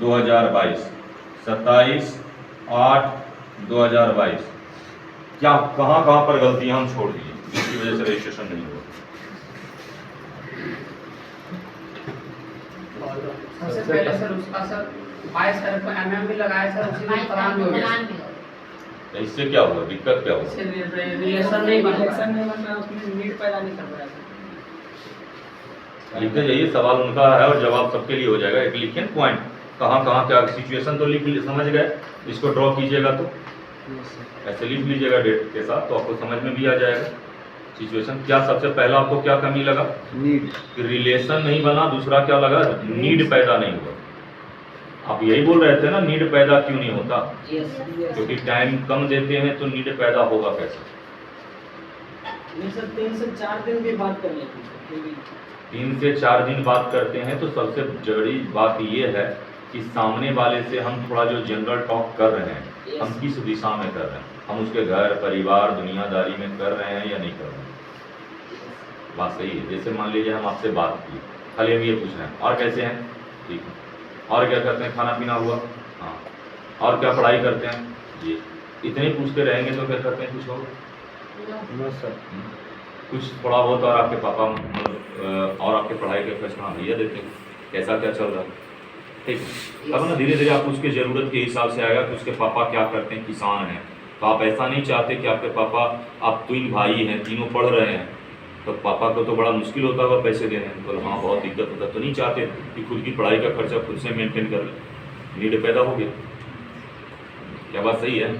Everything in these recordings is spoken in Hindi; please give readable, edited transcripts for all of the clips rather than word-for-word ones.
2022, 27/8/2022। क्या कहाँ कहाँ पर गलतियां हम छोड़ दिए जिसकी वजह से रजिस्ट्रेशन नहीं हुआ? सबसे पहले सर उसका सर 22 तारीख को MM भी लगाया सर, उसी दिन प्लान भी हो गया। तो इससे क्या हुआ, दिक्कत क्या हुआ? रिलेशन नहीं बन रहा, उसमें नीड पैदा नहीं कर रहा है। लिखते जाइए, सवाल उनका है और जवाब सबके लिए हो जाएगा। एक लिखिए पॉइंट, कहाँ कहाँ क्या सिचुएशन तो लिख समझ गए, इसको ड्रॉ कीजिएगा तो ऐसे लिख लीजिएगा डेट के साथ, तो आपको समझ में भी आ जाएगा सिचुएशन क्या। सबसे पहला आपको क्या कमी लगा? नीड। रिलेशन नहीं बना। दूसरा क्या लगा? नीड पैदा नहीं हुआ। आप यही बोल रहे थे ना, नीड पैदा क्यों नहीं होता? क्योंकि टाइम कम देते हैं तो नीड पैदा होगा कैसे? सर 3 से 4 दिन भी बात कर लेते हैं। 3 से 4 दिन बात करते हैं तो सबसे बड़ी बात ये है कि सामने वाले से हम थोड़ा जो जनरल टॉक कर रहे हैं, हम किस दिशा में कर रहे हैं, हम उसके घर परिवार दुनियादारी में कर रहे हैं या नहीं कर रहे हैं। बात सही है। जैसे मान लीजिए हम आपसे बात की, खाली हम ये पूछ रहे हैं और कैसे हैं, ठीक है, और क्या करते हैं, खाना पीना हुआ, हाँ, और क्या पढ़ाई करते हैं, ये इतने पूछते रहेंगे तो क्या करते हैं, कुछ होगा? कुछ थोड़ा बहुत और आपके पापा और आपके पढ़ाई के प्रश्न भैया देते हैं, कैसा क्या चल रहा है, ठीक है। तब ना धीरे धीरे आप उसके ज़रूरत के हिसाब से आएगा कि उसके पापा क्या करते हैं, किसान हैं, तो आप ऐसा नहीं चाहते कि आपके पापा, आप 3 भाई हैं, तीनों पढ़ रहे हैं, तो पापा को तो बड़ा मुश्किल होता होगा पैसे देने में, बोले हाँ बहुत दिक्कत होता, तो नहीं चाहते कि खुद की पढ़ाई का खर्चा खुद से मेंटेन कर ले। नीड पैदा हो गया। क्या बात सही है?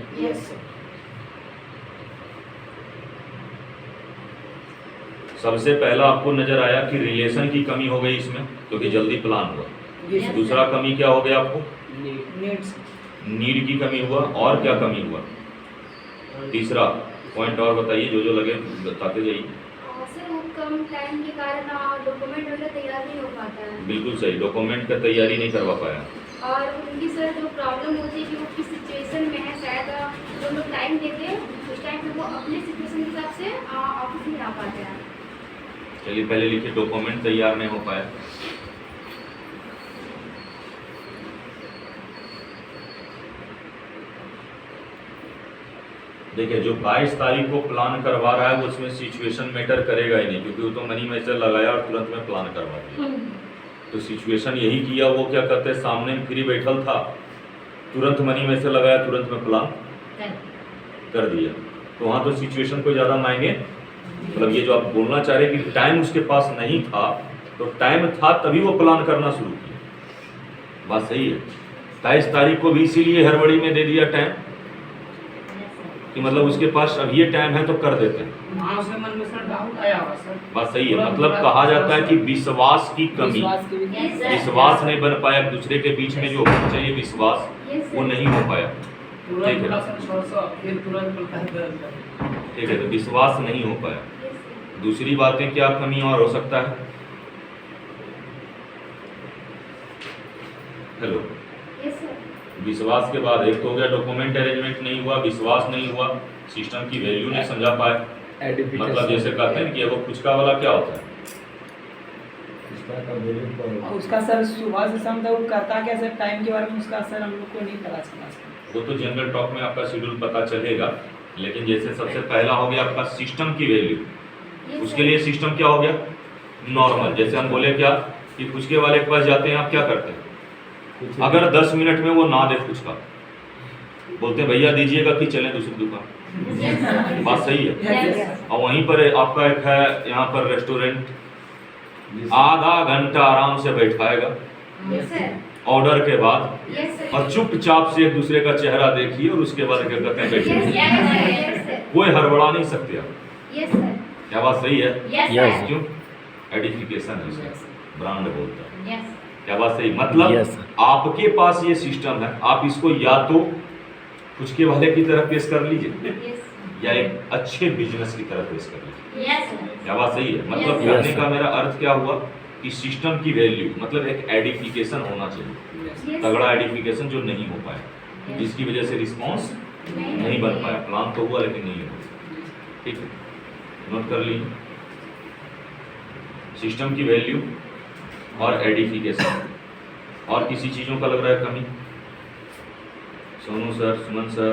सबसे पहला आपको नजर आया कि रिलेशन की कमी हो गई इसमें, क्योंकि जल्दी प्लान हुआ। दूसरा कमी क्या हो गया आपको? नीड की कमी हुआ। और क्या कमी हुआ? तीसरा पॉइंट और बताइए, जो लगे बताते जाइए। सर वो कम टाइम के कारण डॉक्यूमेंट वगैरह तैयार नहीं हो पाता है। बिल्कुल सही, डॉक्यूमेंट का तैयारी नहीं करवा पाया। और उनकी सर जो प्रॉब्लम होती है कि वो किस सिचुएशन में है, शायद जो लोग टाइम देते हैं उस टाइम पे वो अपने सिचुएशन के हिसाब से ऑफिस नहीं आ पाते हैं। चलिए पहले लिखिए, डॉक्यूमेंट तैयार नहीं हो पाया। देखिए जो 22 तारीख को प्लान करवा रहा है वो उसमें सिचुएशन मैटर करेगा ही नहीं, क्योंकि वो तो मनी मैचर लगाया और तुरंत में प्लान करवा दिया। तो सिचुएशन यही किया, वो क्या करते हैं, सामने फ्री बैठल था, तुरंत मनी मैचर लगाया, तुरंत में प्लान कर दिया। तो वहाँ तो सिचुएशन को ज़्यादा मायने, मतलब ये जो आप बोलना चाह रहे हैं कि टाइम उसके पास नहीं था, तो टाइम था तभी वो प्लान करना शुरू किया। बात सही है। 23 तारीख को भी इसीलिए हड़बड़ी में दे दिया टाइम, कि मतलब उसके पास अब ये टाइम है तो कर देते हैं। वहाँ उसके मन में सर डाउट आया होगा सर। बात सही है। मतलब कहा जाता है कि विश्वास की कमी, विश्वास नहीं बन पाया दूसरे के बीच में, जो होना चाहिए विश्वास, वो नहीं हो पाया। ठीक है, ठीक है, तो विश्वास नहीं हो पाया। दूसरी बातें क्या कमी और हो सकता है? हेलो, विश्वास के बाद एक तो हो गया डॉक्यूमेंट अरेंजमेंट नहीं हुआ, विश्वास नहीं हुआ, सिस्टम की वैल्यू नहीं समझा पाए। मतलब जैसे कहते हैं कि वो कुचका वाला क्या होता है, उसका सर सुबह से शाम तक वो करता क्या सर, टाइम के बारे में उसका सर हम लोग को नहीं पता चला। वो तो जनरल टॉक में आपका शेड्यूल पता चलेगा। लेकिन जैसे सबसे पहला हो गया आपका सिस्टम की वैल्यू, उसके लिए सिस्टम क्या हो गया, नॉर्मल। जैसे हम बोले क्या कि कुचके वाले के पास जाते हैं, आप क्या करते हैं, अगर 10 मिनट में वो ना दे कुचका, बोलते हैं भैया दीजिएगा कि चलें दूसरी दुकान। बात सही है। और वहीं पर आपका एक है यहाँ पर रेस्टोरेंट, आधा घंटा आराम से बैठाएगा ऑर्डर के बाद, और चुपचाप से एक दूसरे का चेहरा देखिए और उसके बाद क्या कहते हैं बैठिए। कोई हड़बड़ा नहीं सकते आप। क्या बात सही है? क्यों? एडिफिकेशन है उसका, ब्रांड बोलता है। क्या बात सही? मतलब आपके पास ये सिस्टम है, आप इसको या तो कुचके वाले की तरफ पेश कर लीजिए या एक अच्छे बिजनेस की तरफ पेश कर लीजिए। क्या बात सही है? मतलब कहने का मेरा अर्थ क्या हुआ कि सिस्टम की वैल्यू मतलब एक एडिफिकेशन होना चाहिए, तगड़ा एडिफिकेशन जो नहीं हो पाया, जिसकी वजह से रिस्पॉन्स नहीं बन पाया। प्लान तो हुआ लेकिन नहीं हुआ। ठीक है, नोट कर लीजिए, सिस्टम की वैल्यू और एडिफिकेशन। और किसी चीज़ों का लग रहा है कमी? सोनू सर, सुमन सर,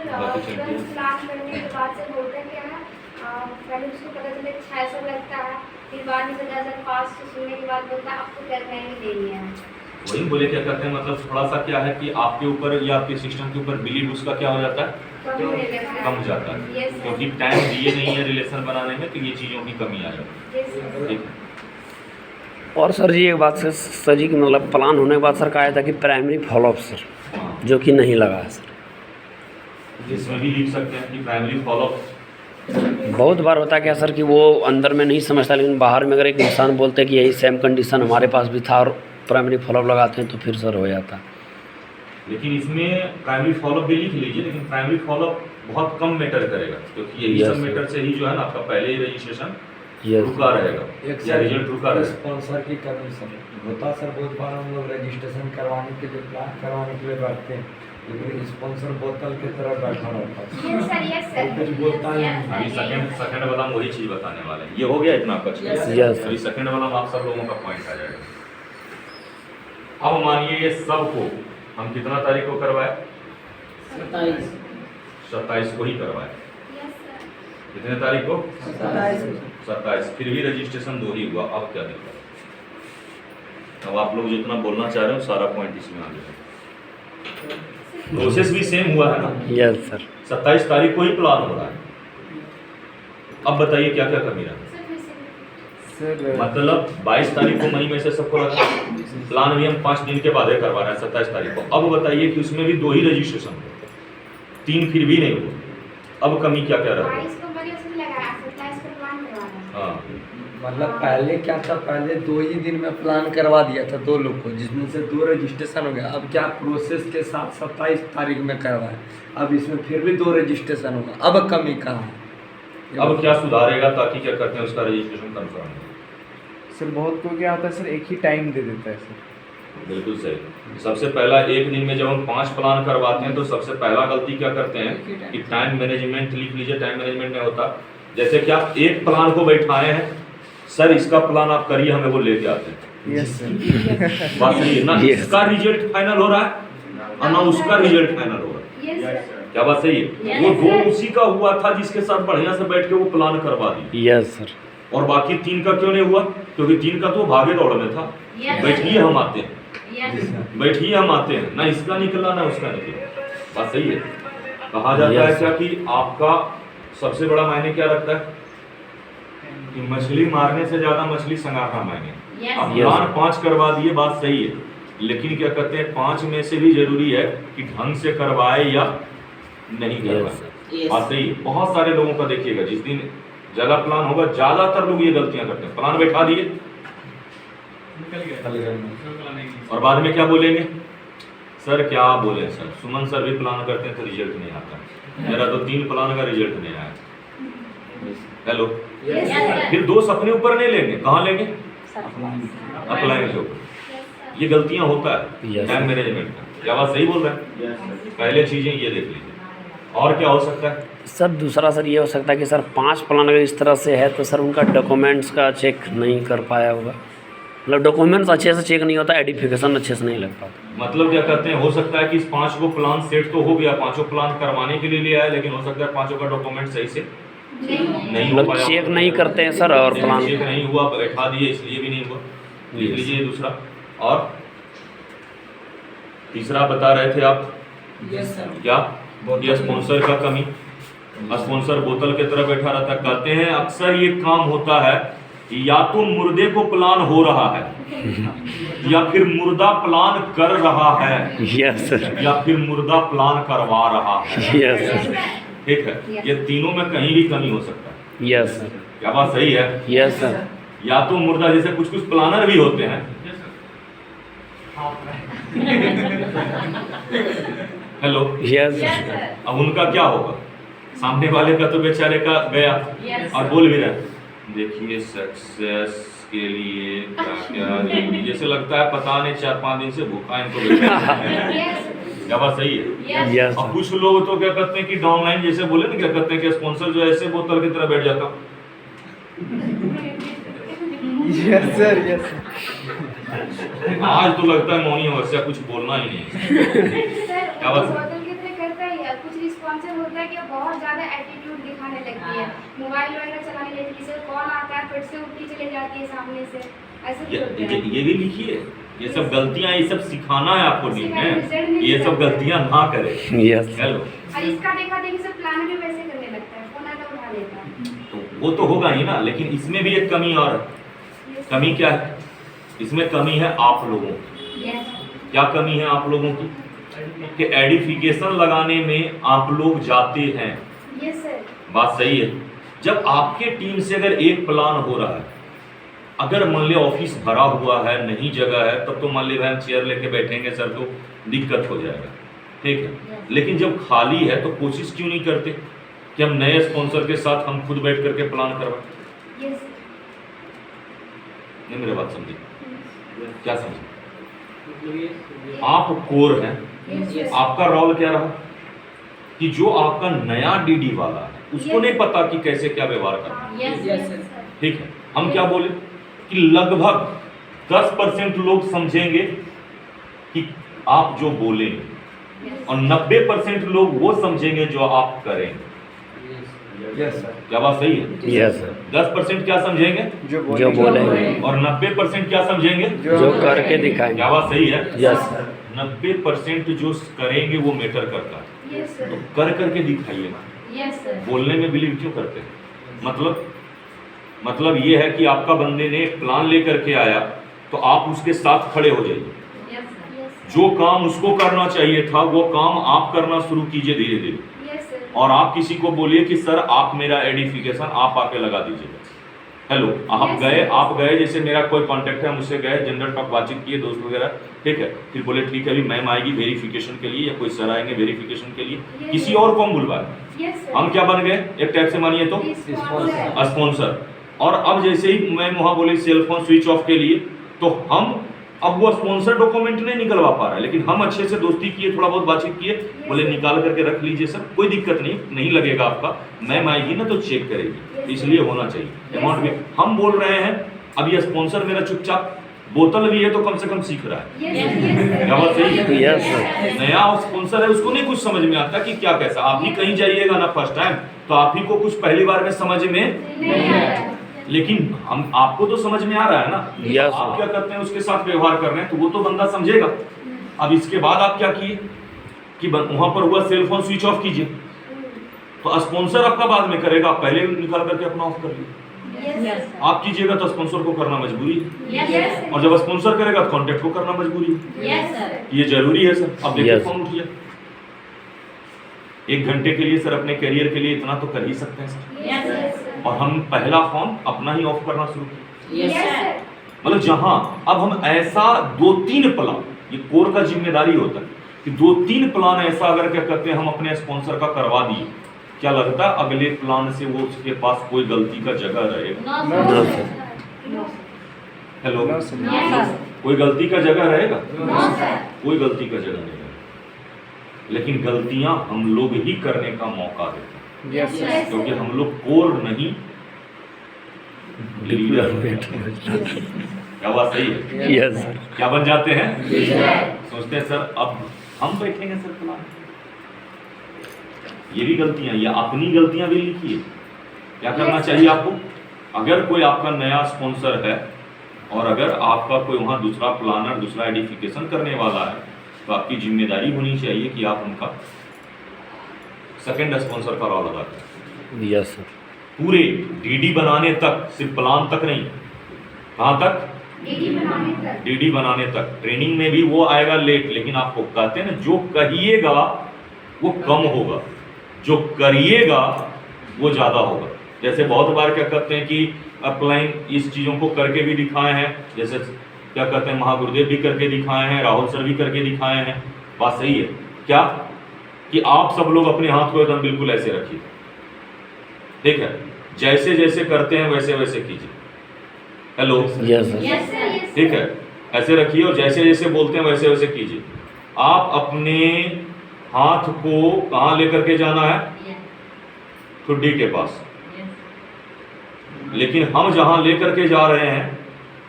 बाकी चल रही है। प्लान करने के बाद से होता क्या है, पहले उसको पता चले 600 लगता है, फिर बाद में 10,500 सुनने के बाद बोलता है आपको क्या नहीं देनी है। वही बोले क्या करते हैं, मतलब थोड़ा सा क्या है कि आपके ऊपर या आपके सिस्टम के ऊपर बिलीव उसका क्या हो जाता है, कम हो जाता है, Yes, sir. क्योंकि टाइम दिए नहीं है रिलेशन बनाने में, तो ये चीज़ों की कमी आ जाती Yes, sir. है। ठीक है। और सर जी एक बात सर जी की मतलब प्लान होने के बाद सर कहा था कि प्राइमरी फॉलोअप सर, हाँ, जो कि नहीं लगा है सर। इसमें भी लिख सकते हैं कि प्राइमरी फॉलोअप। बहुत बार होता क्या सर कि वो अंदर में नहीं समझता, लेकिन बाहर में अगर एक इंसान बोलते हैं कि यही सेम कंडीशन हमारे पास भी था और प्राइमरी फॉलोअप लगाते हैं तो फिर सर हो जाता। लेकिन इसमें प्राइमरी फॉलोअप भी लिख लीजिए, लेकिन प्राइमरी फॉलोअप बहुत कम मैटर करेगा, क्योंकि यही Yes, सब sir. मैटर से ही जो है ना आपका पहले ही रजिस्ट्रेशन यस रुका रहेगा एक या रिजल्ट रुका रहेगा। स्पॉन्सर की कमी सर होता सर, बहुत बार हम लोग रजिस्ट्रेशन करवाने के लिए प्लान करवाने के लिए बैठते हैं, लेकिन स्पॉन्सर बोतल की तरह बैठा रहता है। Yes, sir. Yes, sir. कुछ बोलता नहीं। Yes, sir. अभी सेकंड वाला हम वही चीज़ बताने वाले हैं। ये हो गया इतना आपका चीज़। Yes, sir. Yes, sir. अभी सेकंड वाला में आप सब लोगों का पॉइंट आ जाएगा। अब मानिए ये सब को हम कितना तारीख को करवाए? 27 27 को ही करवाए। Yes, sir. कितने तारीख को? 27 27। फिर भी रजिस्ट्रेशन 2 ही हुआ। अब क्या दिक्कत? अब आप लोग जितना बोलना चाह रहे हो सारा पॉइंट इसमें आ जाएगा। प्रोसेस भी सेम हुआ है ना, यस सर। 27 तारीख को ही प्लान हो रहा है। अब बताइए क्या क्या कमी रहा? Sir, फिर से मतलब 22 तारीख को मई में से सबको लगा, प्लान भी हम 5 दिन के बाद ही करवा रहे हैं 27 तारीख को। अब बताइए कि उसमें भी 2 ही रजिस्ट्रेशन हुए, 3 फिर भी नहीं हुआ। अब कमी क्या क्या रहा? 22 को मैंने उसने लगाया, 27 को प्लान करवाना। हाँ, मतलब पहले क्या था, पहले 2 ही दिन में प्लान करवा दिया था 2 लोग को, जिसमें से 2 रजिस्ट्रेशन हो गया। अब क्या प्रोसेस के साथ 27 तारीख में करवाए, अब इसमें फिर भी 2 रजिस्ट्रेशन होगा। अब कमी कहाँ है? अब क्या सुधारेगा ताकि क्या करते हैं उसका रजिस्ट्रेशन कंफर्म हो? सर बहुत को क्या होता है सर, एक ही टाइम दे देता है सर। बिल्कुल सही। सबसे पहला एक दिन में जब हम 5 प्लान करवाते हैं तो सबसे पहला गलती क्या करते हैं कि टाइम मैनेजमेंट लिख लीजिए। टाइम मैनेजमेंट नहीं होता, जैसे कि आप एक प्लान को बैठाए हैं, सर इसका प्लान आप करिए, हमें वो लेके आते हैं। Yes sir. बात सही है ना? Yes. इसका रिजल्ट फाइनल हो रहा है और ना उसका रिजल्ट फाइनल हो रहा है। Yes, sir. क्या बात सही है? Yes, वो 2 sir. उसी का हुआ था जिसके साथ बढ़िया से बैठ के वो प्लान करवा दी, यस सर। और बाकी 3 का क्यों नहीं हुआ? क्योंकि 3 का तो भागे दौड़ में था। Yes, बैठिए हम आते हैं, Yes, sir. बैठिए हम आते हैं, ना इसका निकला ना उसका निकला। बात सही है। कहा जाता है Yes, क्या कि आपका सबसे बड़ा मायने क्या रखता है कि मछली मारने से ज्यादा मछली संगारना मायने। Yes, अब Yes, प्लान sir. 5 करवा दिए, बात सही है, लेकिन क्या कहते हैं 5 में से भी जरूरी है कि ढंग से करवाए या नहीं Yes, करवाए। Yes. बात सही है। बहुत सारे लोगों का देखिएगा जिस दिन ज्यादा प्लान होगा, ज्यादातर लोग ये गलतियां करते हैं। प्लान बैठा दिए और बाद में क्या बोलेंगे, सर क्या बोले सर, सुमन सर भी प्लान करते हैं तो रिजल्ट नहीं आता, मेरा तो 3 प्लान का रिजल्ट नहीं आया। Hello, Yes, sir. फिर दोष अपने ऊपर नहीं लेंगे, कहाँ लेंगे? अप्लाई के ऊपर। Yes, sir. ये गलतियां होता है Yes. टाइम मैनेजमेंट का। क्या बात सही बोल रहे हैं? पहले चीजें ये देख लीजिए। और क्या हो सकता है? सर दूसरा सर ये हो सकता है कि सर 5 प्लान अगर इस तरह से है तो सर उनका डॉक्यूमेंट्स का चेक नहीं कर पाया होगा, मतलब डॉक्यूमेंट्स अच्छे से चेक नहीं होता, आइडेंटिफिकेशन अच्छे से नहीं लग पाता। मतलब क्या कहते हैं, हो सकता है कि इस 5 को प्लान सेट तो हो गया, 5 प्लान करवाने के लिए लिया है, लेकिन हो सकता है 5 का डॉक्यूमेंट सही से नहीं नहीं हो मतलब पाया। चेक नहीं करते हैं सर, और प्लान चेक नहीं हुआ, बैठा दिए इसलिए भी नहीं हुआ। लिख Yes. लीजिए दूसरा। और तीसरा बता रहे थे आप यस सर। क्या? ये स्पॉन्सर का कमी। स्पॉन्सर बोतल की तरह बैठा रहता है। कहते हैं अक्सर ये काम होता है कि या तो मुर्दे को प्लान हो रहा है या फिर मुर्दा प्लान कर रहा है यस सर। या फिर मुर्दा प्लान करवा रहा है। Yes sir. ठीक है, ये तीनों में कहीं भी कमी हो सकता है। Yes sir. क्या बात सही है? Yes sir. या तो मुर्दा, जैसे कुछ कुछ प्लानर भी होते हैं। Hello, yes Yes, sir. sir. अब उनका क्या होगा? सामने वाले का तो बेचारे का गया Yes, और sir. बोल भी रहा है, देखिए सक्सेस के लिए क्या क्या जरूरी, जैसे लगता है पता नहीं 4-5 दिन से भूखा इनको बैठा है। Yes. क्या बात सही है? Yes. यस अब कुछ लोग तो क्या करते हैं कि डाउनलाइन जैसे बोले ना, क्या करते हैं कि स्पॉन्सर जो है ऐसे बोतल की तरह बैठ जाता, यस सर, यस सर। आज तो लगता है मौनी अवश्य कुछ बोलना ही नहीं है। सर क्या बात है? गौतम की तरह करता ही है, कुछ रिस्पॉन्सर होता है कि बहुत ज़्यादा एटीट्यूड दिखाने लगती है, मोबाइल वगैरह चलाने लगती है, सर कॉल आता है फट से उठ के चले जाती है सामने से, ऐसे भी होता है। ये भी लिखिए, ये सब गलतियां, ये सब सिखाना है आपको नहीं है, ये सब गलतियां ना करें। यस हेलो, और इसका देखा देखी सब प्लान भी वैसे करने लगता है, फोन आता उठा लेता है। तो वो तो होगा ही ना, लेकिन इसमें भी एक कमी और है। कमी क्या है? इसमें कमी है आप लोगों की। यस क्या कमी है आप लोगों की? कि एडिफिकेशन लगाने में आप लोग जाते हैं, यस सर, बात सही है। जब आपके टीम से अगर एक प्लान हो रहा है, अगर मान लिया ऑफिस भरा हुआ है, नहीं जगह है, तब तो मान लिया हम चेयर लेके बैठेंगे सर तो दिक्कत हो जाएगा, ठीक है। लेकिन जब खाली है तो कोशिश क्यों नहीं करते कि हम नए स्पॉन्सर के साथ हम खुद बैठ करके प्लान करवाएं? यस नहीं, मेरी बात समझे? क्या समझे? आप कोर हैं, यस आपका रोल क्या रहा कि जो आपका नया डीडी वाला है उसको नहीं पता कि कैसे क्या व्यवहार करना है, यस Yes, यस sir. ठीक है। हम क्या बोले कि लगभग 10% लोग समझेंगे कि आप जो बोलेंगे और 90% लोग वो समझेंगे जो आप करेंगे। Yes sir. क्या बात सही है? Yes sir. 10% क्या समझेंगे जो बोलेंगे और 90% क्या समझेंगे? जो करके दिखाएंगे। क्या बात सही है? Yes sir. 90% जो करेंगे वो मैटर करता है, यस तो सर, कर करके दिखाइए ना। यस सर, बोलने में बिलीव क्यों करते हैं? मतलब ये है कि आपका बंदे ने एक प्लान लेकर के आया तो आप उसके साथ खड़े हो जाइए। यस सर, जो काम उसको करना चाहिए था वो काम आप करना शुरू कीजिए धीरे धीरे, यस सर, और आप किसी को बोलिए कि सर आप मेरा एडिफिकेशन आप आके लगा दीजिएगा। हेलो, आप गए जैसे मेरा कोई कांटेक्ट है, मुझसे गए, जनरल टॉक बातचीत किए दोस्त वगैरह, ठीक है, फिर बोले ठीक है अभी मैम आएगी वेरिफिकेशन के लिए या कोई सर आएंगे वेरिफिकेशन के लिए, किसी और को हम बुलवाए, यस सर, हम क्या बन गए एक टाइप से मानिए तो रिस्पॉन्सर, स्पॉन्सर। और अब जैसे ही मैम वहाँ बोले सेल फोन स्विच ऑफ के लिए, तो हम अब वो स्पॉन्सर डॉक्यूमेंट नहीं निकलवा पा रहा है, लेकिन हम अच्छे से दोस्ती किए, थोड़ा बहुत बातचीत किए, बोले निकाल करके रख लीजिए सर, कोई दिक्कत नहीं लगेगा आपका, मैम आएगी ना तो चेक करेगी, इसलिए होना चाहिए अमाउंट भी। हम बोल रहे हैं अब ये स्पॉन्सर मेरा चुपचाप बोतल भी है तो कम से कम सीख रहा है। यस सर, क्या बात सही है? Yes sir. नया स्पॉन्सर है, उसको नहीं कुछ समझ में आता कि क्या कैसा। आप ही कहीं जाइएगा ना फर्स्ट टाइम, तो आप ही को कुछ पहली बार में समझ में, नहीं आता, लेकिन हम आपको तो समझ में आ रहा है ना। Yes, आप sir. क्या करते हैं उसके साथ व्यवहार कर रहे हैं तो वो तो बंदा समझेगा। अब इसके बाद आप क्या किए कि वहां पर हुआ सेल फोन स्विच ऑफ कीजिए, तो स्पॉन्सर आपका बाद में करेगा, आप पहले निकाल करके अपना ऑफ कर लीजिए। यस आप कीजिएगा तो स्पॉन्सर को करना मजबूरी है, यस और जब स्पॉन्सर करेगा तो कॉन्टेक्ट को करना मजबूरी है। यस सर, ये जरूरी है सर। अब देखिए Yes. फोन उठिए, 1 घंटे के लिए सर अपने करियर के लिए इतना तो कर ही सकते हैं सर। यस सर, और हम पहला फोन अपना ही ऑफ करना शुरू किया। यस सर, मतलब जहां अब हम ऐसा 2-3 प्लान, ये कोर का जिम्मेदारी होता है कि 2-3 प्लान ऐसा अगर क्या कहते हैं हम अपने स्पॉन्सर का करवा दिए, क्या लगता है अगले प्लान से वो उसके पास कोई गलती का जगह रहेगा? No sir. Hello, no sir. Yes sir, कोई गलती का जगह रहेगा? नो सर, कोई गलती का जगह नहीं रहेगा, लेकिन गलतियां हम लोग ही करने का मौका देते हैं, यस सर। यस क्योंकि हम लोग कोर नहीं लीडर। क्या बात सही है? Yes sir. क्या बन जाते हैं? लीडर, सोचते हैं सर अब हम बैठेंगे सर प्लान। ये भी गलतियां, ये अपनी गलतियां भी लिखिए। क्या करना चाहिए आपको? अगर कोई आपका नया स्पॉन्सर है और अगर आपका कोई वहां दूसरा प्लानर, दूसरा एडिफिकेशन करने वाला है, तो आपकी जिम्मेदारी होनी चाहिए कि आप उनका सेकंड स्पॉन्सर का रोल अदा करें। Yes sir. पूरे डीडी बनाने तक, सिर्फ प्लान तक नहीं, कहाँ तक? डीडी बनाने तक, डीडी बनाने तक। ट्रेनिंग में भी वो आएगा लेट, लेकिन आपको कहते हैं ना जो कहिएगा वो कम होगा, जो करिएगा वो ज्यादा होगा। जैसे बहुत बार क्या कहते हैं कि अपलाइन इस चीजों को करके भी दिखाए हैं, जैसे क्या कहते हैं महागुरुदेव भी करके दिखाए हैं, राहुल सर भी करके दिखाए हैं। बात सही है क्या? कि आप सब लोग अपने हाथ को एकदम बिल्कुल ऐसे रखिए, ठीक है, जैसे जैसे करते हैं वैसे वैसे कीजिए। Hello, yes sir. Yes sir, yes ठीक है, ऐसे रखिए और जैसे जैसे बोलते हैं वैसे वैसे कीजिए। आप अपने हाथ को कहाँ लेकर के जाना है? ठुड्डी के पास। लेकिन हम जहां लेकर के जा रहे हैं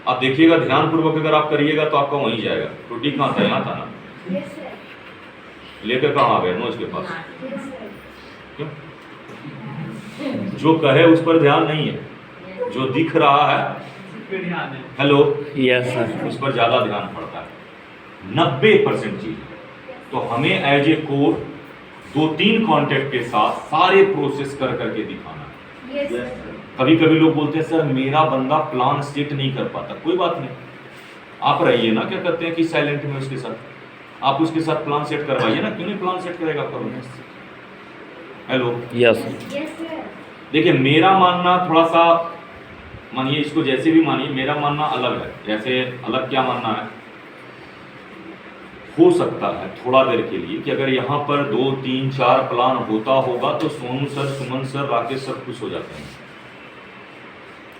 आप देखिएगा ध्यानपूर्वक, अगर आप करिएगा तो आपका वहीं जाएगा। त्रुटि कहाँ था? यहाँ था ना। Yes sir. लेकर कहाँ आ गए? नोज के पास। Yes sir. क्यों? जो कहे उस पर ध्यान नहीं है, जो दिख रहा है, हेलो, यस सर। उस पर ज़्यादा ध्यान पड़ता है। 90% चीज़। तो हमें एज ए कोर 2-3 कॉन्टेक्ट के साथ सारे प्रोसेस कर करके दिखाना है। Yes sir. कभी कभी लोग बोलते हैं सर मेरा बंदा प्लान सेट नहीं कर पाता। कोई बात नहीं, आप रहिए ना, क्या कहते हैं कि साइलेंट में उसके साथ, आप उसके साथ प्लान सेट करवाइए ना। क्यों नहीं प्लान सेट करेगा? करो। Hello, yes yes sir. देखिए मेरा मानना थोड़ा सा, मानिए इसको जैसे भी मानिए, मेरा मानना अलग है। जैसे अलग क्या मानना है, हो सकता है थोड़ा देर के लिए कि अगर यहाँ पर 2, 3, 4 प्लान होता होगा तो सोनू सर, सुमन सर, राकेश सर खुश हो जाते हैं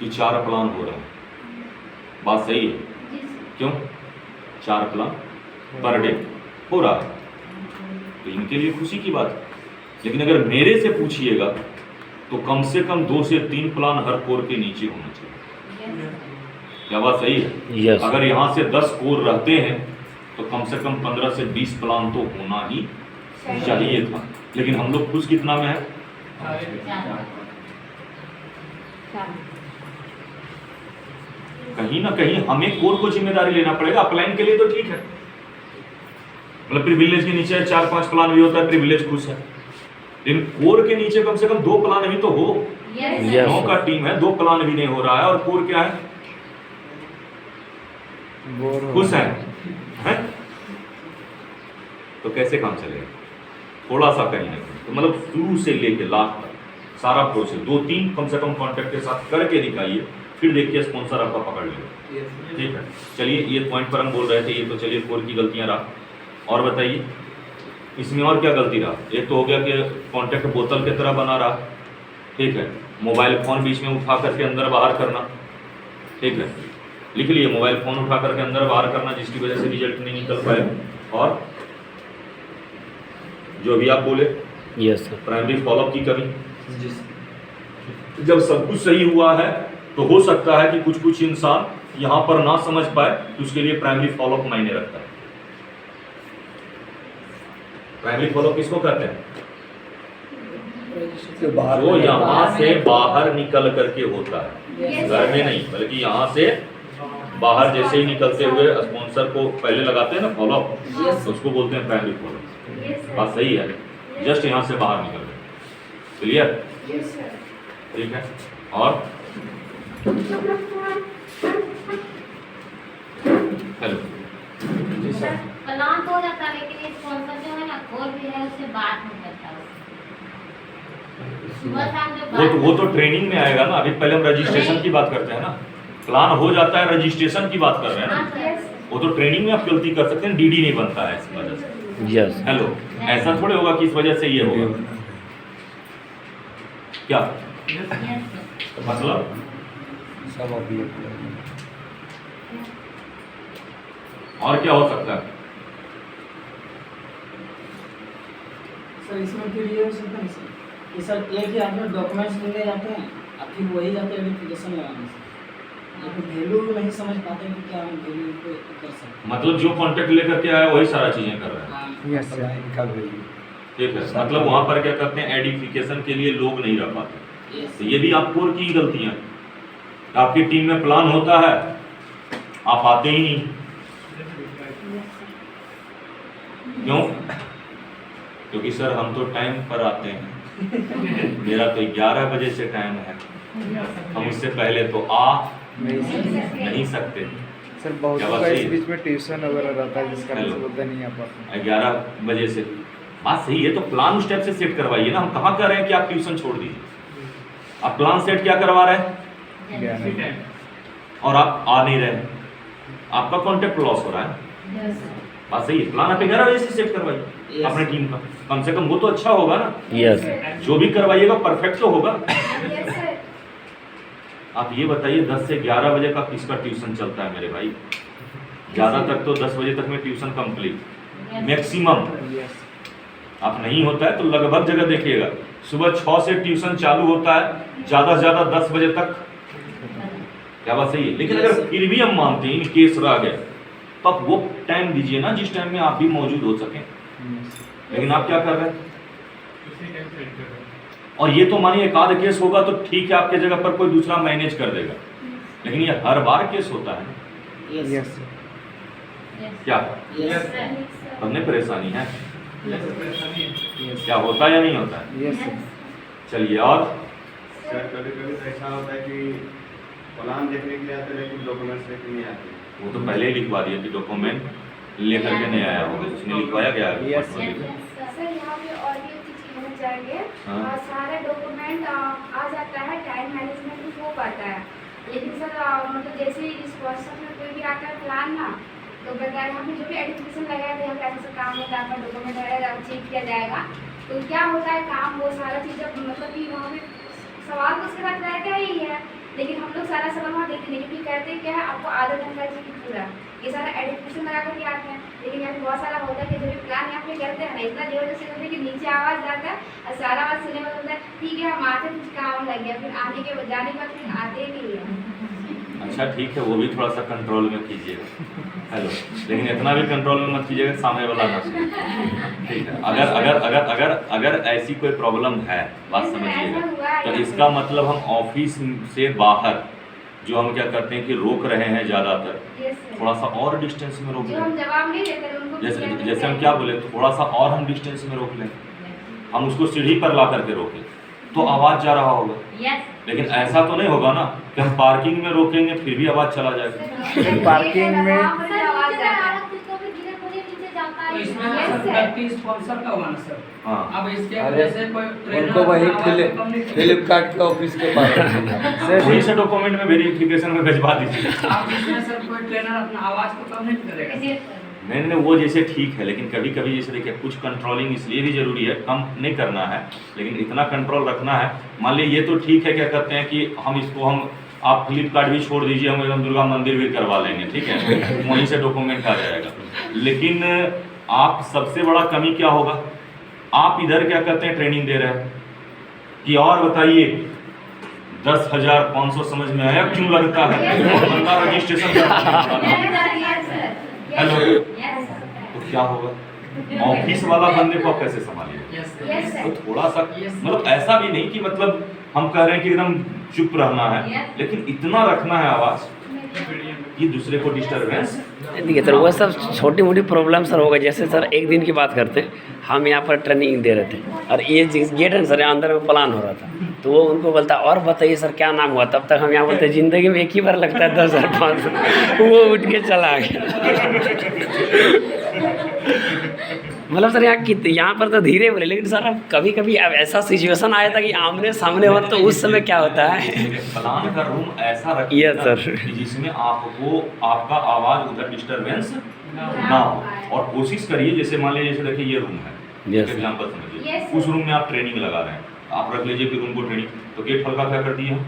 कि 4 प्लान हो रहा है। बात सही है? जी सर। क्यों? 4 प्लान पर डे हो रहा है, तो इनके लिए खुशी की बात है। लेकिन अगर मेरे से पूछिएगा तो कम से कम 2 से 3 प्लान हर कोर के नीचे होना चाहिए। क्या बात सही है? यस अगर यहाँ से 10 कोर रहते हैं तो कम से कम 15 से 20 प्लान तो होना ही चाहिए था। लेकिन हम लोग खुश कितना में है? कहीं ना कहीं हमें कोर को जिम्मेदारी लेना पड़ेगा। अपलाइन के लिए तो ठीक है, मतलब प्रिविलेज के नीचे 4-5 प्लान भी होता है, प्रिविलेज खुश है। लेकिन कोर के नीचे कम से कम 2 प्लान भी तो हो। Yes. 9 का टीम है, 2 प्लान भी नहीं हो रहा है और कोर क्या है? खुश है, हैं? तो कैसे काम चलेगा? थोड़ा सा कहीं ना कहीं तो मतलब शुरू से लेके लास्ट तक सारा प्रोसेस 2-3 कम से कम कॉन्टेक्ट के साथ करके दिखाइए, फिर देखिए स्पॉन्सर आपका पकड़ लेगा। ठीक है, चलिए ये पॉइंट पर हम बोल रहे थे, ये तो चलिए कोर की गलतियां रहा। और बताइए इसमें और क्या गलती रहा? एक तो हो गया कि कॉन्टेक्ट बोतल की तरह बना रहा, ठीक है। मोबाइल फ़ोन बीच में उठा करके अंदर बाहर करना, ठीक है, लिख लिए, मोबाइल फ़ोन उठा करके अंदर बाहर करना जिसकी वजह से रिजल्ट नहीं निकल पाए। और जो भी आप बोले, यस सर। प्राइमरी फॉलोअप की कमी। जब सब कुछ सही हुआ है तो हो सकता है कि कुछ कुछ इंसान यहाँ पर ना समझ पाए, तो उसके लिए प्राइमरी फॉलोअप मायने रखता है। प्राइमरी फॉलोअप किसको कहते हैं? जो यहाँ से बाहर निकल करके होता है, घर में नहीं, बल्कि यहाँ से बाहर जैसे ही निकलते हुए स्पॉन्सर को पहले लगाते हैं ना फॉलोअप, तो उसको बोलते हैं प्राइमरी फॉलोअप। बात सही है? जस्ट यहाँ से बाहर निकल गए। क्लियर? ठीक है। और हेलो, प्लान तो हो जाता है, लेकिन स्पॉन्सर जो है ना, कोर भी है, उससे बात नहीं करता। सुबह शाम जो वो तो ट्रेनिंग में आएगा ना। अभी पहले हम रजिस्ट्रेशन की बात करते हैं ना, प्लान हो जाता है, रजिस्ट्रेशन की बात कर रहे हैं ना। वो तो ट्रेनिंग में आप गलती कर सकते हैं, डीडी नहीं बनता है इस वजह से। यस हेलो, ऐसा थोड़े होगा कि इस वजह से ये होगा। क्या मतलब? सब अभी और क्या हो सकता है? सर इसमें फिर ये हो सकता है सर कि सर एक ही आपने डॉक्यूमेंट्स लेके जाते हैं, अब फिर वही जाते हैं वेरिफिकेशन लगाने से, या फिर वैल्यू नहीं समझ पाते कि क्या हम वैल्यू को कर सकते हैं। मतलब जो कॉन्टेक्ट लेकर के आया वही सारा चीजें कर रहे हैं। हाँ, यस सर। इनका वैल्यू ठीक है, मतलब वहां पर क्या करते हैं, एडिफिकेशन के लिए लोग नहीं रह पाते। yes, तो ये भी आप कोर की ही गलतियां हैं। आपकी टीम में प्लान होता है, आप आते ही नहीं। क्यों? क्योंकि सर हम तो टाइम पर आते हैं, मेरा तो 11 बजे से टाइम है, हम उससे पहले तो आ नहीं सकते। सर बहुत क्या बात का सही इस है? बीच में ट्यूशन वगैरह रहता है, जिसका हेलो। से बोलते नहीं आ पाते। 11 बजे से बात सही है, तो प्लान उस टाइप से सेट करवाइए ना। हम कहाँ कह रहे हैं कि आप ट्यूशन छोड़ दीजिए, आप प्लान सेट क्या करवा रहे हैं 11 और आप आ नहीं रहे हैं, आपका कॉन्टेक्ट लॉस हो रहा है। बात सही है, प्लान आप 11 बजे से सेट करवाइए अपने टीम का, कम से कम वो तो अच्छा होगा ना। यस जो भी करवाइएगा परफेक्ट तो होगा। आप ये बताइए 10 से 11 बजे का किसका ट्यूशन चलता है मेरे भाई? ज़्यादातर तो 10 बजे तक में ट्यूशन कंप्लीट मैक्सिमम। यस आप नहीं होता है तो लगभग जगह देखिएगा, सुबह 6 से ट्यूशन चालू होता है, ज़्यादा से ज़्यादा 10 बजे तक क्या बात सही है? लेकिन Yes, अगर sir. फिर भी हम मानते हैं इन केस रह गया, तो आप वो टाइम दीजिए ना जिस टाइम में आप भी मौजूद हो सकें। लेकिन आप क्या कर रहे हैं? और ये तो मानिए एक आध केस होगा तो ठीक है, आपके जगह पर कोई दूसरा मैनेज कर देगा, लेकिन ये हर बार केस होता है ना। Yes yes sir. क्या यस हमने परेशानी है? यस क्या होता है या नहीं होता है? Yes sir. चलिए और सर कभी कभी तो ऐसा होता है कि प्लान देखने के लिए आते हैं लेकिन डॉक्यूमेंट्स लेके नहीं आते। वो तो पहले ही लिखवा दिया कि डॉक्यूमेंट लेकर के नहीं आया होगा, उसने लिखवाया गया है Yes, report में। सर यहाँ पे और भी अच्छी चीज़ होना चाहिए। हाँ। सारा डॉक्यूमेंट आ जाता है, टाइम मैनेजमेंट भी हो पाता है, लेकिन सर मतलब जैसे इस वर्षन में कोई भी आता है प्लान ना, तो बताया यहाँ पे जो भी एडुकेशन लगाया था कैसे से काम होता है, आपका डॉक्यूमेंट वगैरह चेक किया जाएगा, तो क्या होता है काम वो सारा चीज़ मतलब कि वहाँ पे सवाल तो उसके साथ रहता ही है, लेकिन हम लोग सारा सवाल वहाँ देखते नहीं, क्योंकि कहते हैं क्या है आपको आधा घंटा चाहिए पूरा, ये सारा एडुकेशन लगा करके आते हैं। लेकिन यहाँ पे बहुत सारा होता है कि जो भी प्लान यहाँ पे करते हैं ना, इतना जोर से होता है कि नीचे आवाज़ जाता है और सारा आवाज़ सुनने में होता है ठीक है हम आते कुछ काम लग गया, फिर आने के जाने के बाद फिर आते नहीं है। अच्छा ठीक है, वो भी थोड़ा सा कंट्रोल में कीजिएगा। हेलो, लेकिन इतना भी कंट्रोल में मत कीजिएगा सामने वाला ना सुने। ठीक है, अगर अगर अगर अगर अगर ऐसी कोई प्रॉब्लम है, बात समझिएगा, तो इसका मतलब हम ऑफिस से बाहर जो हम क्या करते हैं कि रोक रहे हैं ज़्यादातर, Yes, sir. थोड़ा सा और डिस्टेंस में रोक जो हम लें। जवाब नहीं देते हैं, उनको जैसे कहते जैसे हम हैं। क्या बोले, थोड़ा सा और हम डिस्टेंस में रोक लें, हम उसको सीढ़ी पर ला करके रोकें तो आवाज़ जा रहा होगा। यस लेकिन ऐसा तो नहीं होगा ना कि हम पार्किंग में रोकेंगे फिर भी आवाज़ चला जाएगा। पार्किंग में वहाँ पर आवाज़ सर जाता है। कभी धीरे धीरे नीचे जाता तो है। इसमें Yes, सर sir. व्यक्ति स्पॉन्सर का हुआ ना सर। हाँ, अब इसके अरे, जैसे कोई ट्रेनर उनको वही अपना आवाज़ को कम नहीं- फ्लिपकार्ट के ऑफिस के पास वहीं से डॉक्यूमेंट में वेरिफिकेशन में भिजवा दीजिए। अब इसमें सर कोई ट्रेनर अपना आवाज़ को कम नहीं करेगा। नहीं नहीं, वो जैसे ठीक है, लेकिन कभी कभी जैसे देखिए कुछ कंट्रोलिंग इसलिए भी जरूरी है, कम नहीं करना है लेकिन इतना कंट्रोल रखना है। मान लीजिए ये तो ठीक है, क्या करते हैं कि हम इसको हम आप फ्लिपकार्ट भी छोड़ दीजिए, हम एकदम दुर्गा मंदिर भी करवा लेंगे, ठीक है, वहीं से डॉक्यूमेंट आ जाएगा। लेकिन आप सबसे बड़ा कमी क्या होगा, आप इधर क्या करते हैं ट्रेनिंग दे रहे हैं कि और बताइए 10,500 समझ में आया क्यों लगता है, और बंदा रजिस्ट्रेशन हेलो, यस तो क्या होगा, ऑफिस वाला बंदे को आप कैसे संभालिए? Yes Yes, sir. तो थोड़ा सा Yes. मतलब ऐसा भी नहीं कि मतलब हम कह रहे हैं कि एकदम चुप रहना है, Yes. लेकिन इतना रखना है आवाज कि दूसरे को डिस्टरबेंस। देखिए सर, वो सब छोटी मोटी प्रॉब्लम सर होगा। जैसे सर एक दिन की बात करते हैं, हम यहाँ पर ट्रेनिंग दे रहे थे और ये गेट है सर, अंदर में प्लान हो रहा था, तो वो उनको बोलता और बताइए सर क्या नाम हुआ, तब तक हम यहाँ बोलते ज़िंदगी में एक ही बार लगता है 10,500। वो उठ के चला गया। मतलब सर यहाँ पर तो धीरे बोले, लेकिन सर अब कभी कभी अब ऐसा सिचुएशन आया था कि आमने सामने हो, तो उस समय क्या होता है। प्लान का रूम ऐसा रखिए Yes, ना sir. कि जिसमें आपको आपका आवाज उधर डिस्टरबेंस ना हो, और कोशिश करिए जैसे मान लीजिए जैसे देखिए ये रूम है, Yes, sir. एग्जाम्पल समझिए, Yes, उस रूम में आप ट्रेनिंग लगा रहे हैं, आप रख लीजिए कि रूम को ट्रेनिंग, तो गेट हल्का क्या कर दिए,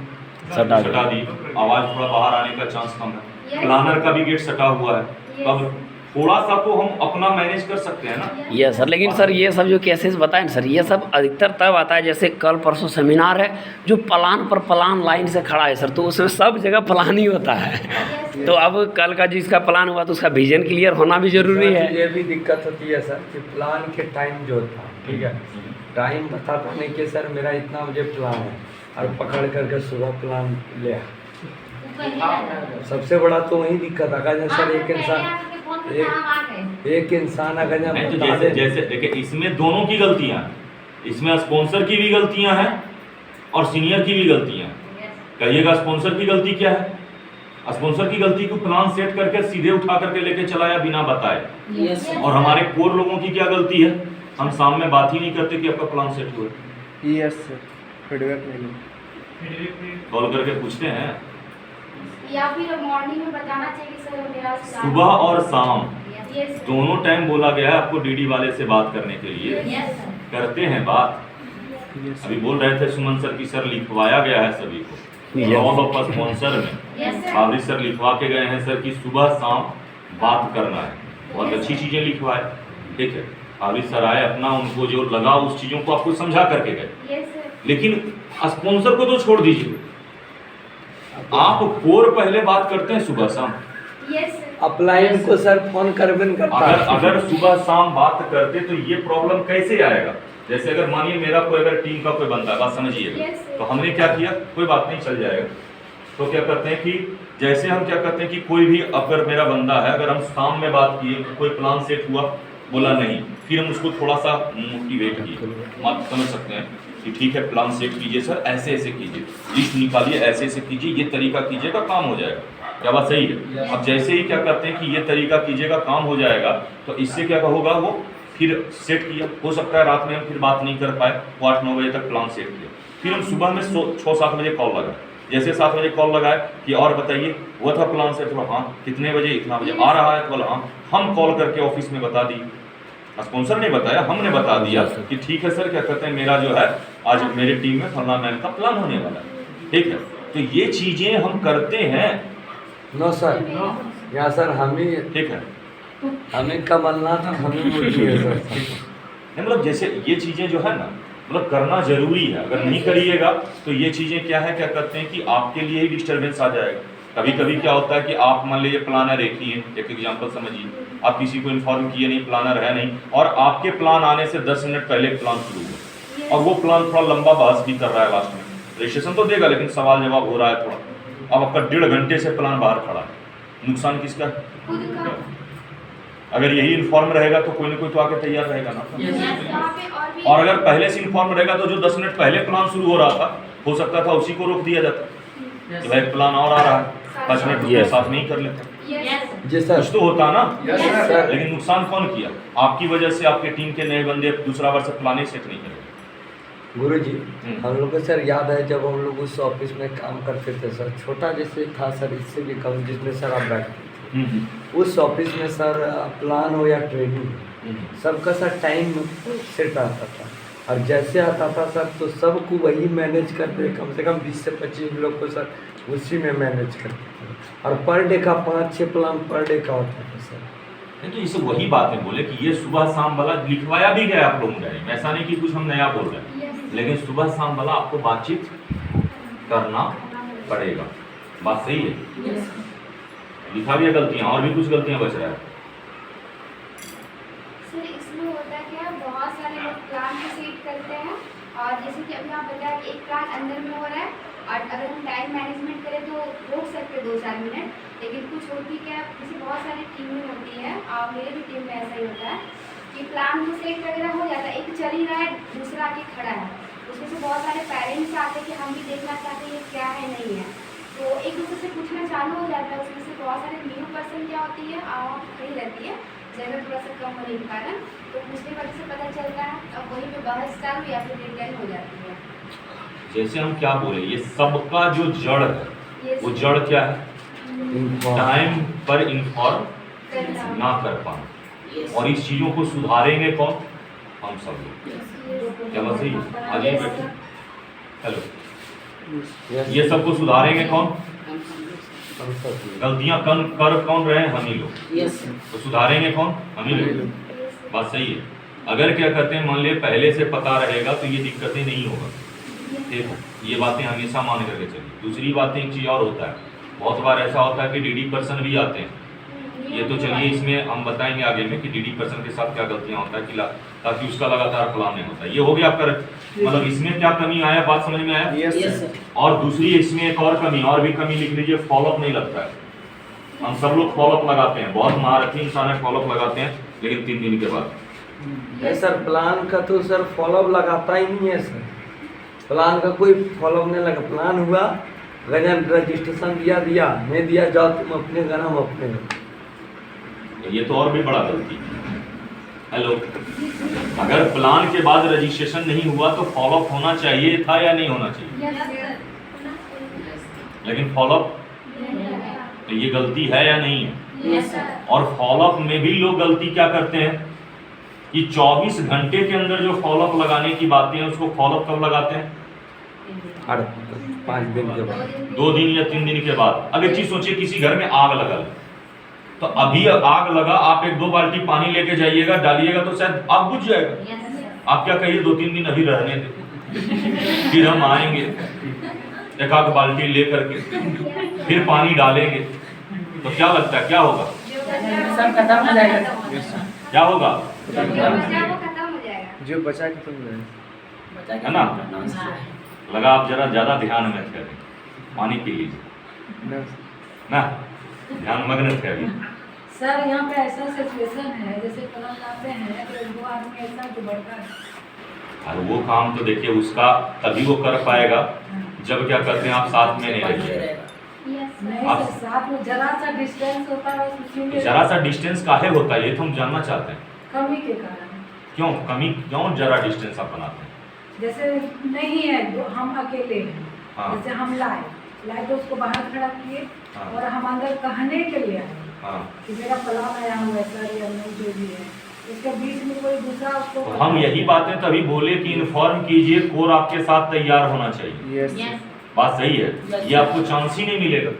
सटा सटा दी, आवाज थोड़ा बाहर आने का चांस कम है। Yes. प्लानर का भी गेट सटा हुआ है, Yes. तब थोड़ा सा तो हम अपना मैनेज कर सकते हैं ना। ये सर, लेकिन सर ये सब जो केसेस बताएं ना सर, ये सब अधिकतर तब आता है जैसे कल परसों सेमिनार है जो प्लान पर प्लान लाइन से खड़ा है सर, तो उसमें सब जगह प्लान ही होता है। तो अब कल का जिसका प्लान हुआ तो उसका विजन क्लियर होना भी जरूरी है। ये भी दिक्कत होती है सर कि प्लान के टाइम जो था, ठीक है, टाइम बताता नहीं कि सर मेरा इतना मुझे प्लान है, और पकड़ करके सुबह प्लान ले आया। सबसे बड़ा तो वही दिक्कत आ गया सर, एक इंसान अगर जब नहीं तो बता जैसे दे- जैसे देखिए इसमें दोनों की गलतियां हैं, इसमें स्पॉन्सर की भी गलतियां हैं और सीनियर की भी गलतियां हैं। कहिएगा स्पॉन्सर की गलती क्या है? स्पॉन्सर की गलती को प्लान सेट करके सीधे उठा करके लेके चलाया बिना बताए, यस और हमारे कोर लोगों की क्या गलती है, हम सामने बात ही नहीं करते कि आपका प्लान सेट हुआ है। यस सर, फीडबैक ले लो। कॉल करके पूछते हैं या फिर मॉर्निंग में बताना चाहिए सर मेरा सुबह और शाम Yes, दोनों टाइम बोला गया है आपको डीडी वाले से बात करने के लिए, करते हैं बात। अभी बोल रहे थे सुमन सर की सर लिखवाया गया है सभी को, ऑल ऑफ स्पॉन्सर में हावरी सर लिखवा के गए हैं सर कि सुबह शाम बात करना है, बहुत अच्छी चीजें लिखवाए, ठीक है। हावरी सर आए, अपना उनको जो लगा उस चीजों को आपको समझा करके गए, Yes, sir. लेकिन स्पॉन्सर को तो छोड़ दीजिए, अब आप कोर पहले बात करते हैं सुबह शाम? Yes sir. अपलाइन को सर फोन करबे नहीं करता। अगर सुबह शाम बात करते तो ये प्रॉब्लम कैसे आएगा? जैसे अगर मानिए मेरा कोई अगर टीम का कोई बंदा है, बात समझिएगा, Yes, sir. तो हमने क्या किया, कोई बात नहीं चल जाएगा। तो क्या करते हैं कि जैसे हम क्या करते हैं कि कोई भी अगर मेरा बंदा है, अगर हम शाम में बात किए, कोई प्लान सेट हुआ, बोला नहीं, फिर हम उसको थोड़ा सा मोटिवेट किए, आप समझ सकते हैं कि ठीक है प्लान सेट कीजिए सर, ऐसे ऐसे कीजिए, लिस्ट निकालिए, ऐसे ऐसे कीजिए, ये तरीका कीजिएगा, काम हो जाएगा। क्या बात सही है? अब जैसे ही क्या करते हैं कि ये तरीका कीजिएगा, काम हो जाएगा, तो इससे क्या होगा, वो फिर सेट किया, हो सकता है रात में हम फिर बात नहीं कर पाए, वो 8-9 बजे तक प्लान सेट किया, फिर हम सुबह में 6-7 बजे कॉल लगाए, जैसे 7 बजे कॉल लगाए कि और बताइए वो था प्लान सेट हुआ, हाँ कितने बजे, इतना बजे आ रहा है, तो बोला हाँ, हम कॉल करके ऑफिस में बता दी, स्पॉन्सर ने बताया, हमने बता दिया कि ठीक है सर, क्या कहते हैं मेरा जो है आज मेरे टीम में फलना मैन का प्लान होने वाला है, ठीक है। तो ये चीजें हम करते हैं। नो सर, यहाँ सर हम ही, ठीक है, हमें कमलनाथ, हमें मोदी है सर। मतलब जैसे ये चीजें जो है ना, मतलब करना जरूरी है, अगर नहीं करिएगा तो ये चीजें क्या है, क्या करते हैं कि आपके लिए ही डिस्टर्बेंस आ जाएगा। कभी कभी क्या होता है कि आप मान लीजिए प्लानर एक ही है, एक एग्जांपल समझिए, आप किसी को इन्फॉर्म किए नहीं, प्लानर है नहीं, और आपके प्लान आने से 10 मिनट पहले प्लान शुरू हुआ, और वो प्लान थोड़ा लंबा बहस भी कर रहा है, लास्ट में रजिस्ट्रेशन तो देगा लेकिन सवाल जवाब हो रहा है थोड़ा, अब आपका 1.5 घंटे से प्लान बाहर खड़ा है, नुकसान किसका है? खुद का। अगर यही इन्फॉर्म रहेगा तो कोई ना कोई तो आके तैयार रहेगा ना। यहाँ पे और भी और अगर पहले से इन्फॉर्म रहेगा तो जो 10 मिनट पहले प्लान शुरू हो रहा था, हो सकता था उसी को रोक दिया जाता कि भाई प्लान और आ रहा है, 5 मिनट के साथ नहीं कर लेते, यस जी सर। कुछ तो होता ना। Yes sir. लेकिन नुकसान कौन किया? आपकी वजह से आपके टीम के नए बंदे दूसरा वर्ष प्लान ही सेट नहीं करेंगे। गुरु जी, हम लोग को सर याद है जब हम लोग उस ऑफिस में काम करते थे सर, छोटा जैसे था सर, इससे भी कम, जिसमें सर आप बैठते थे, उस ऑफिस में सर प्लान हो या ट्रेनिंग, सबका सर टाइम सेट आता था, और जैसे आता था सर तो सबको वही मैनेज करते, कम से कम 20 से 25 लोग को सर उसी में मैनेज करते थे, और पर डे का 5-6 प्लान पर डे का होता था सर। नहीं तो इसे वही बातें बोले कि ये सुबह शाम वाला लिखवाया भी गया आप लोगों ने, ऐसा नहीं कि कुछ हम नया बोल रहे हैं, लेकिन सुबह शाम वाला आपको बातचीत करना पड़ेगा, बात सही है। लिखा भी है गलतियाँ, और भी कुछ गलतियाँ बच रहा है। सर इसमें होता क्या, बहुत सारे लोग प्लान को सेट करते हैं, और जैसे कि अभी आप बताया कि एक प्लान अंदर में हो रहा है, और अगर हम टाइम मैनेजमेंट करें तो रोक सकते हैं 2-4 मिनट, लेकिन कुछ होती क्या, जैसे बहुत सारी टीमें होती है, और मेरे भी टीम में ऐसा ही होता है कि प्लान तो सेट वगैरह हो जाता है, एक चल ही रहा है, दूसरा आके खड़ा है, उसमें से बहुत सारे पेरेंट्स आते हैं कि हम भी देखना चाहते हैं ये क्या है नहीं है, तो एक दूसरे से पूछना चालू हो जाता है, उसमें से बहुत सारे न्यू पर्सन क्या होती है, आवाज़ खड़ी रहती है जगह थोड़ा सा कम होने के कारण, तो पूछने वजह से पता चलता है, अब वहीं पे बहस चालू या फिर डिटेल हो जाती है। जैसे हम क्या बोले, ये सबका जो जड़ है, वो जड़ क्या है? टाइम पर इन्फॉर्म ना कर पाना, और इस चीजों को सुधारेंगे कौन? हम सब लोग। क्या बात सही है? आगे बैठिए। हेलो, ये सबको सुधारेंगे कौन? गलतियां कर कौन रहे हैं? हम ही लोग। तो सुधारेंगे कौन? हम ही लोग। बात सही है। अगर क्या करते हैं, मान लिया पहले से पता रहेगा तो ये दिक्कतें नहीं होगा, ठीक है, ये बातें हमेशा मान करके चलिए। दूसरी बातें एक चीज़ और होता है, बहुत बार ऐसा होता है कि डीडी पर्सन भी आते हैं, ये तो चलिए इसमें हम बताएंगे आगे में कि डीडी पर्सन के साथ क्या गलतियां होता है कि ताकि उसका लगातार प्लान नहीं होता। ये हो गया आपका, मतलब इसमें क्या कमी आया, बात समझ में आया? Yes sir. और दूसरी इसमें एक और कमी, और भी कमी लिख लीजिए, फॉलोअप नहीं लगता है। हम सब लोग फॉलोअप लगाते हैं, बहुत महारथी इंसान है, फॉलोअप लगाते हैं, लेकिन 3 दिन के बाद। सर प्लान का तो सर फॉलोअप लगाता ही नहीं है सर, प्लान का कोई फॉलोअप नहीं लगा, प्लान हुआ, गजन रजिस्ट्रेशन दिया, नहीं दिया, जाओ तुम अपने घर, हम अपने घर। ये तो और भी बड़ा गलती है। हेलो, अगर प्लान के बाद रजिस्ट्रेशन नहीं हुआ तो फॉलोअप होना चाहिए था या नहीं होना चाहिए? लेकिन फॉलोअप, तो ये गलती है या नहीं है? और फॉलोअप में भी लोग गलती क्या करते हैं कि 24 घंटे के अंदर जो फॉलोअप लगाने की बातें हैं उसको फॉलोअप कब लगाते हैं? 5 दिन के बाद, 2 दिन या 3 दिन के बाद। अब एक चीज सोचिए, किसी घर में आग लगा, तो अभी आग लगा, आप 1-2 बाल्टी पानी लेके जाइएगा, डालिएगा तो शायद आग बुझ जाएगा। आप क्या कहिए, 2-3 दिन अभी रहने दे, फिर हम आएंगे। एक आध बाल्टी ले करके फिर पानी डालेंगे तो क्या लगता है क्या होगा? सब खत्म हो जाएगा। क्या होगा? जो बचा वो खत्म हो जाएगा। जो बचा खत्म हो जाएगा। है ना? लगा आप जरा ज्यादा ध्यान मत करें, पानी पी लीजिए ना ना, ध्यान मग्न थे अभी। सर यहाँ पे ऐसा सिचुएशन है जैसे प्लान लाते हैं तो दो आदमी ऐसा जो बढ़ता है। और वो काम तो देखिए उसका तभी वो कर पाएगा जब क्या करते हैं आप साथ में नहीं रहिए। नहीं आप- सर, साथ में जरा सा डिस्टेंस होता है उसमें जरा सा डिस्टेंस काहे होता है ये तो हम जानना चाहते हैं। कमी के कारण। क्यों कमी, क्यों जरा डिस्टेंस आप बनाते हैं? जैसे नहीं है हम अकेले हैं, हाँ। जैसे हम लाए तो उसको बाहर खड़ा किए हाँ। और हम अंदर कहने के लिए आए हाँ, कि मेरा प्लान आया हुआ है सर या नहीं जो भी है, उसके बीच में कोई दूसरा उसको तो हम यही बातें तभी बोले कि इन्फॉर्म कीजिए, कोर आपके साथ तैयार होना चाहिए। यस यस बात सही है, ये आपको चांस ही नहीं मिलेगा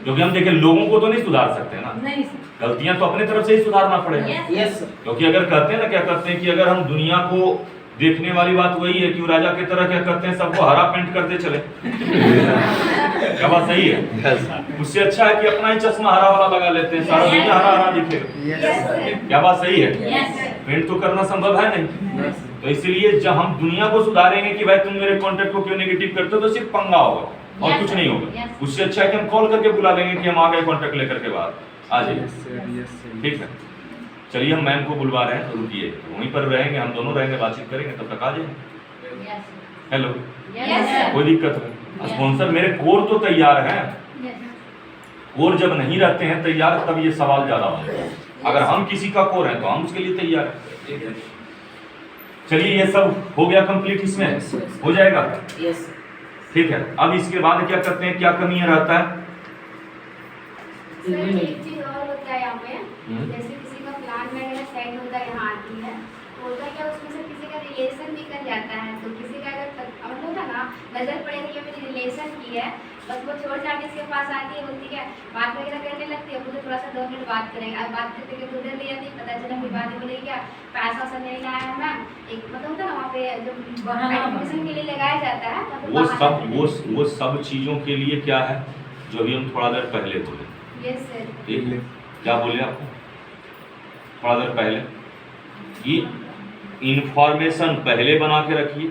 क्योंकि हम देखें लोगों को तो नहीं सुधार सकते ना, नहीं सर। गलतियां तो अपने तरफ से ही सुधारना पड़ेगा। यस यस क्योंकि अगर करते हैं ना क्या करते हैं कि अगर हम दुनिया को देखने वाली बात वही है कि वो राजा की तरह क्या करते हैं सबको हरा पेंट करते चले क्या बात सही है? उससे अच्छा है कि अपना ही चश्मा हरा वाला लगा लेते हैं, सारा दुनिया हरा हरा दिखेगा। यस क्या बात सही है? यस पेंट तो करना संभव है नहीं, तो इसलिए जब हम दुनिया को सुधारेंगे कि भाई तुम मेरे कॉन्टेक्ट को क्यों नेगेटिव करते हो तो सिर्फ पंगा होगा और Yes, कुछ नहीं sir. होगा। Yes. उससे अच्छा है कि हम कॉल करके बुला लेंगे कि हम आ गए कॉन्टेक्ट लेकर के बाहर आ जाइए। Yes sir yes sir. ठीक है, चलिए हम मैम को बुलवा रहे हैं, तो रुकिए वहीं पर रहेंगे, हम दोनों रहेंगे, बातचीत करेंगे, तब तक आ जाएंगे। यस हेलो, यस सर कोई दिक्कत नहीं? Yes. स्पॉन्सर मेरे कोर तो तैयार हैं, यस कोर जब नहीं रहते हैं तैयार तब ये सवाल ज्यादा होता है। अगर हम किसी का कोर है तो हम उसके लिए तैयार हैं। चलिए ये सब हो गया कंप्लीट, इसमें हो जाएगा। यस ठीक है, अब इसके बाद क्या करते हैं, क्या कमी रहता है? सर एक चीज और होता है यहाँ पे, हम्म। जैसे किसी का प्लान वगैरह सेट होता है यहाँ आती है, तो होता क्या उसमें से किसी का रिलेशन भी कर जाता है, तो किसी का अगर मतलब होता ना नजर पड़े कि ये मेरी रिलेशन की है, बस वो छोड़ छाड़ के इसके पास आती है, बोलती है बात वगैरह करने लगती है, मुझे थोड़ा सा 2 मिनट बात करेंगे, अब बात करते करते उधर ले जाती है, पता चला फिर बाद में बोलेगी क्या पैसा वैसा नहीं लाया है मैम, एक मतलब होता है ना वहाँ पे जो बहाना एडमिशन के लिए लगाया जाता है तब वो बहाना सब करते हैं। वो सब चीजों के लिए क्या है जो अभी हम थोड़ा देर पहले बोले। Yes sir. ठीक है, क्या बोले आपको थोड़ा देर पहले कि इंफॉर्मेशन पहले बना के रखिए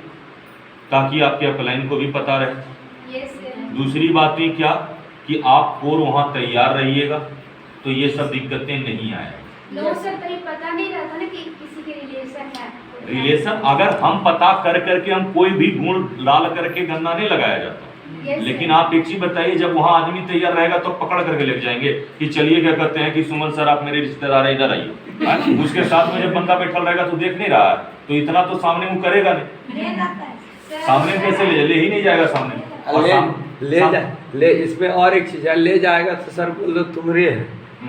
ताकि आपके अपलाइन को भी पता रहे। Yes sir. दूसरी बात ये क्या कि आप कोर वहाँ तैयार रहिएगा तो ये सब दिक्कतें नहीं आएंगी। लोग सर कहीं पता नहीं रहता ना कि किसी के रिलेशन है। रिलेशन अगर हम पता कर करके हम कोई भी गुण डाल करके गंदा नहीं लगाया जाता, Yes, लेकिन sir. आप एक चीज बताइए जब वहाँ आदमी तैयार रहेगा तो पकड़ करके लेके जाएंगे कि चलिए क्या करते हैं कि सुमन सर आप मेरे रिश्तेदार हैं, इधर आइए। उसके साथ में जब बंदा बैठल रहेगा तो देख नहीं रहा है तो इतना तो सामने वो करेगा नहीं, सर, सामने कैसे ले ही नहीं जाएगा सामने। और ले इसमें और एक चीज है, ले जाएगा तो सर बोल दो तुम रे है,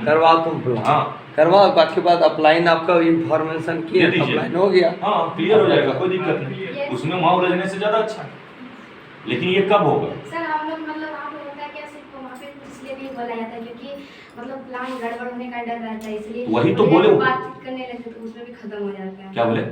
करवाओ तुम प्लान, हाँ करवाओ, बाकी बात अपलाइन आपका इंफॉर्मेशन की दे दीजिए। अपलाइन हो गया। हाँ क्लियर हो जाएगा, कोई दिक्कत नहीं, उसमें वहाँ उलझने से ज्यादा अच्छा है। लेकिन ये कब होगा? सर हम लोग मतलब वहाँ पे होता है क्या सिर्फ वहाँ पे इसलिए भी बोला जाता है क्योंकि मतलब प्लान गड़बड़ होने का डर रहता है, इसलिए वही तो जब बोले वो। बातचीत करने लगते तो उसमें भी खत्म हो जाता है। क्या बोले?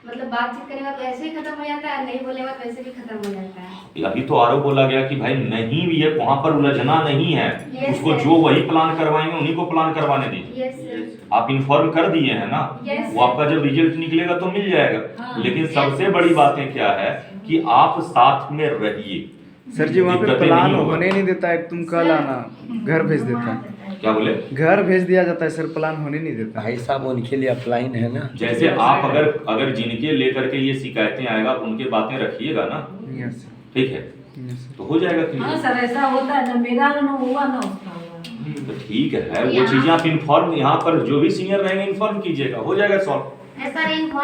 मतलब बातचीत करेगा तो ऐसे ही खत्म हो जाता है, नहीं बोलेगा तो वैसे भी खत्म हो जाता है। अभी तो आरोप बोला गया कि भाई नहीं भी है, वहाँ पर उलझना नहीं है, Yes, उसको sir. जो वही प्लान करवाएंगे उन्हीं को प्लान करवाने दीजिए। Yes sir. आप इन्फॉर्म कर दिए हैं ना, Yes, वो आपका जब रिजल्ट निकलेगा तो मिल जाएगा। हाँ। लेकिन सबसे बड़ी बातें क्या है कि आप साथ में रहिए। सर जी वहाँ पे दिक्कतें प्लान नहीं होगा। होने नहीं देता है, तुम कल आना, घर भेज देता है, क्या बोले? घर भेज दिया जाता है सर, प्लान होने नहीं देता। भाई साहब उनके लिए अपलाइन है ना। जैसे आप अगर जिनके लेकर के ये शिकायतें आएगा आप उनके बातें रखिएगा ना, यस ठीक है, यस तो हो जाएगा हाँ क्लियर। सर ऐसा होता है ना, मेरा ना हुआ ना उसका हुआ। तो ठीक है वो चीजें आप इन्फॉर्म यहाँ पर जो भी सीनियर रहेंगे इन्फॉर्म कीजिएगा, हो जाएगा सॉल्व। सर